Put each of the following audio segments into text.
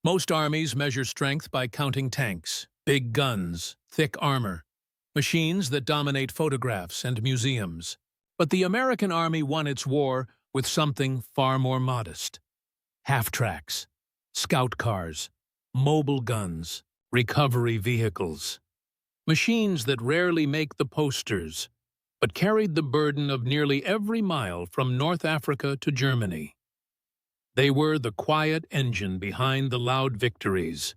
Most armies measure strength by counting tanks, big guns, thick armor, machines that dominate photographs and museums. But the American Army won its war with something far more modest. Half-tracks, scout cars, mobile guns, recovery vehicles. Machines that rarely make the posters, but carried the burden of nearly every mile from North Africa to Germany. They were the quiet engine behind the loud victories.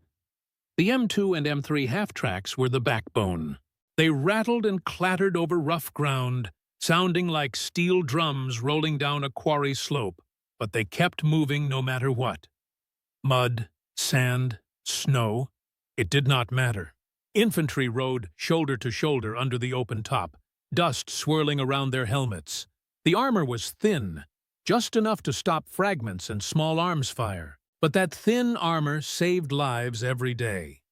The M2 and M3 half-tracks were the backbone. They rattled and clattered over rough ground, sounding like steel drums rolling down a quarry slope, but they kept moving no matter what. Mud, sand, snow, it did not matter. Infantry rode shoulder to shoulder under the open top, dust swirling around their helmets. The armor was thin, just enough to stop fragments and small arms fire. But that thin armor saved lives every day.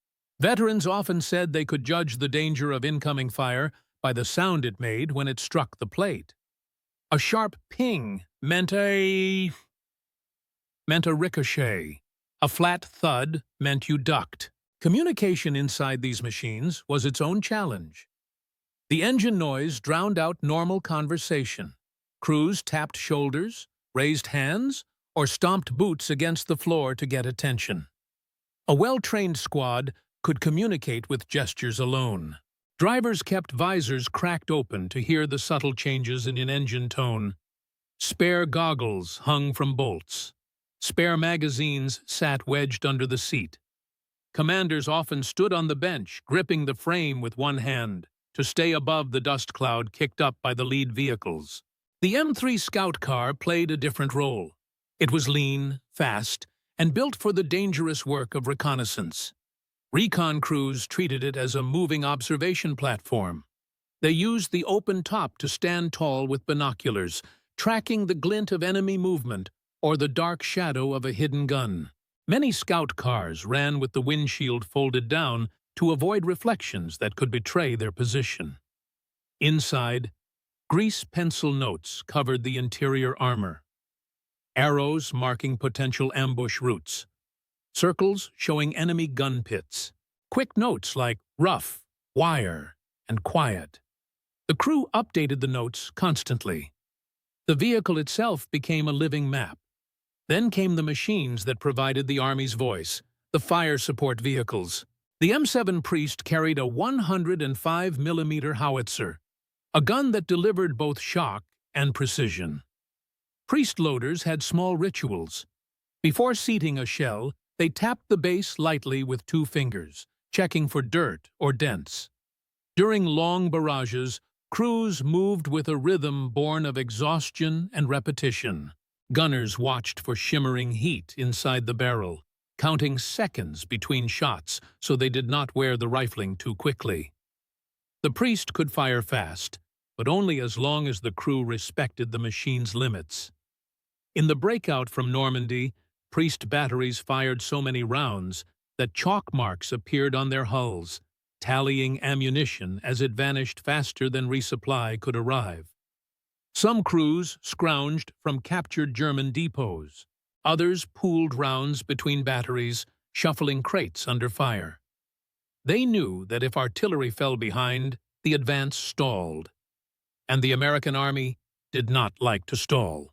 Veterans often said they could judge the danger of incoming fire by the sound it made when it struck the plate. A sharp ping meant a ricochet. A flat thud meant you ducked. Communication inside these machines was its own challenge. The engine noise drowned out normal conversation. Crews tapped shoulders, raised hands, or stomped boots against the floor to get attention. A well-trained squad could communicate with gestures alone. Drivers kept visors cracked open to hear the subtle changes in an engine tone. Spare goggles hung from bolts. Spare magazines sat wedged under the seat. Commanders often stood on the bench, gripping the frame with one hand, to stay above the dust cloud kicked up by the lead vehicles. The M3 Scout Car played a different role. It was lean, fast, and built for the dangerous work of reconnaissance. Recon crews treated it as a moving observation platform. They used the open top to stand tall with binoculars, tracking the glint of enemy movement or the dark shadow of a hidden gun. Many scout cars ran with the windshield folded down to avoid reflections that could betray their position. Inside, grease pencil notes covered the interior armor. Arrows marking potential ambush routes. Circles showing enemy gun pits. Quick notes like rough, wire, and quiet. The crew updated the notes constantly. The vehicle itself became a living map. Then came the machines that provided the Army's voice, the fire support vehicles. The M7 Priest carried a 105mm howitzer, a gun that delivered both shock and precision. Priest loaders had small rituals. Before seating a shell, they tapped the base lightly with 2 fingers, checking for dirt or dents. During long barrages, crews moved with a rhythm born of exhaustion and repetition. Gunners watched for shimmering heat inside the barrel, counting seconds between shots so they did not wear the rifling too quickly. The Priest could fire fast, but only as long as the crew respected the machine's limits. In the breakout from Normandy, Priest batteries fired so many rounds that chalk marks appeared on their hulls, tallying ammunition as it vanished faster than resupply could arrive. Some crews scrounged from captured German depots. Others pooled rounds between batteries, shuffling crates under fire. They knew that if artillery fell behind, the advance stalled. And the American Army did not like to stall.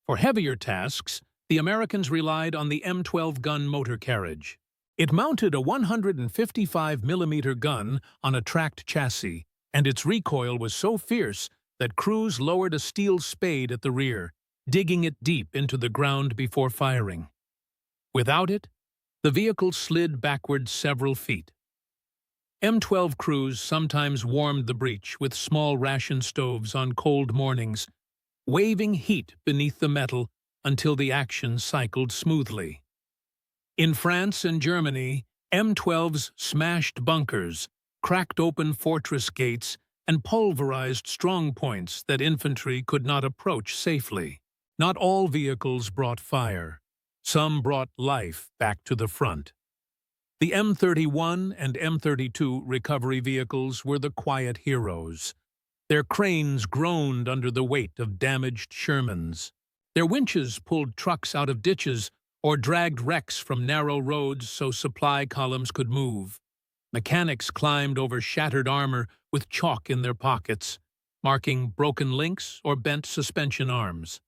For heavier tasks, the Americans relied on the M12 gun motor carriage. It mounted a 155mm gun on a tracked chassis, and its recoil was so fierce that crews lowered a steel spade at the rear, digging it deep into the ground before firing. Without it, the vehicle slid backward several feet. M12 crews sometimes warmed the breech with small ration stoves on cold mornings, waving heat beneath the metal until the action cycled smoothly. In France and Germany, M12s smashed bunkers, cracked open fortress gates, and pulverized strong points that infantry could not approach safely. Not all vehicles brought fire. Some brought life back to the front. The M31 and M32 recovery vehicles were the quiet heroes. Their cranes groaned under the weight of damaged Shermans. Their winches pulled trucks out of ditches or dragged wrecks from narrow roads so supply columns could move. Mechanics climbed over shattered armor with chalk in their pockets, marking broken links or bent suspension arms.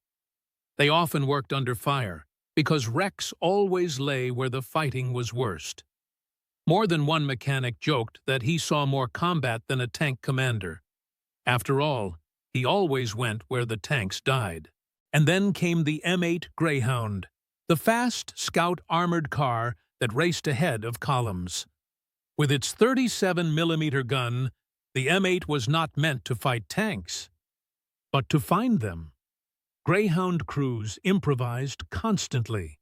They often worked under fire, because wrecks always lay where the fighting was worst. More than one mechanic joked that he saw more combat than a tank commander. After all, he always went where the tanks died. And then came the M8 Greyhound, the fast scout armored car that raced ahead of columns. With its 37mm gun, the M8 was not meant to fight tanks, but to find them. Greyhound crews improvised constantly.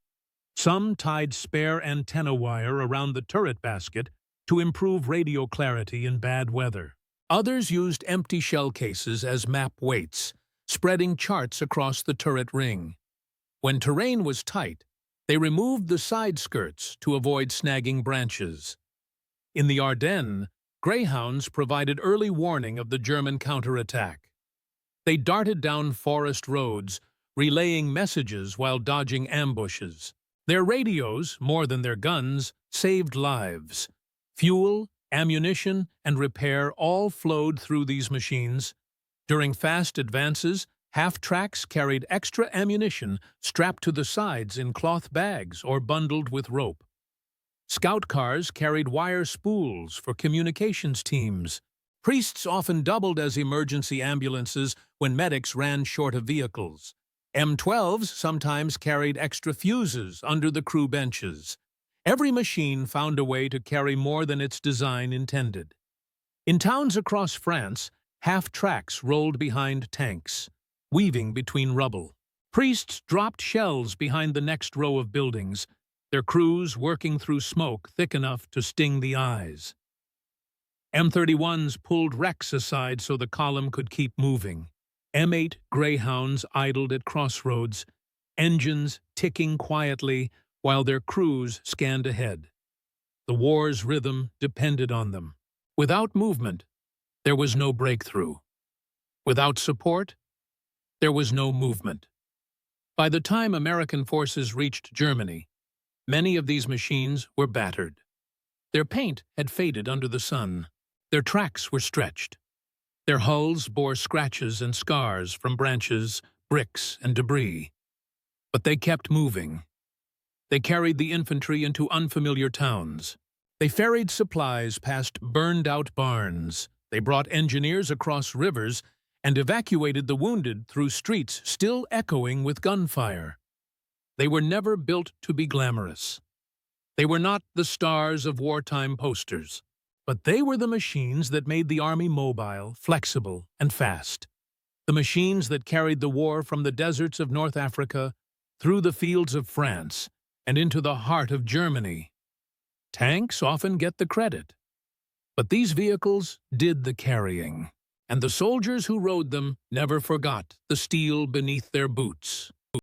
Some tied spare antenna wire around the turret basket to improve radio clarity in bad weather. Others used empty shell cases as map weights, spreading charts across the turret ring. When terrain was tight, they removed the side skirts to avoid snagging branches. In the Ardennes, Greyhounds provided early warning of the German counterattack. They darted down forest roads, relaying messages while dodging ambushes. Their radios, more than their guns, saved lives. Fuel, ammunition, and repair all flowed through these machines. During fast advances, half-tracks carried extra ammunition strapped to the sides in cloth bags or bundled with rope. Scout cars carried wire spools for communications teams. Priests often doubled as emergency ambulances when medics ran short of vehicles. M12s sometimes carried extra fuses under the crew benches. Every machine found a way to carry more than its design intended. In towns across France, half-tracks rolled behind tanks, weaving between rubble. Priests dropped shells behind the next row of buildings, their crews working through smoke thick enough to sting the eyes. M31s pulled wrecks aside so the column could keep moving. M8 Greyhounds idled at crossroads, engines ticking quietly while their crews scanned ahead. The war's rhythm depended on them. Without movement, there was no breakthrough. Without support, there was no movement. By the time American forces reached Germany, many of these machines were battered. Their paint had faded under the sun. Their tracks were stretched. Their hulls bore scratches and scars from branches, bricks, and debris. But they kept moving. They carried the infantry into unfamiliar towns. They ferried supplies past burned-out barns. They brought engineers across rivers and evacuated the wounded through streets still echoing with gunfire. They were never built to be glamorous. They were not the stars of wartime posters, but they were the machines that made the army mobile, flexible, and fast. The machines that carried the war from the deserts of North Africa through the fields of France and into the heart of Germany. Tanks often get the credit, but these vehicles did the carrying, and the soldiers who rode them never forgot the steel beneath their boots.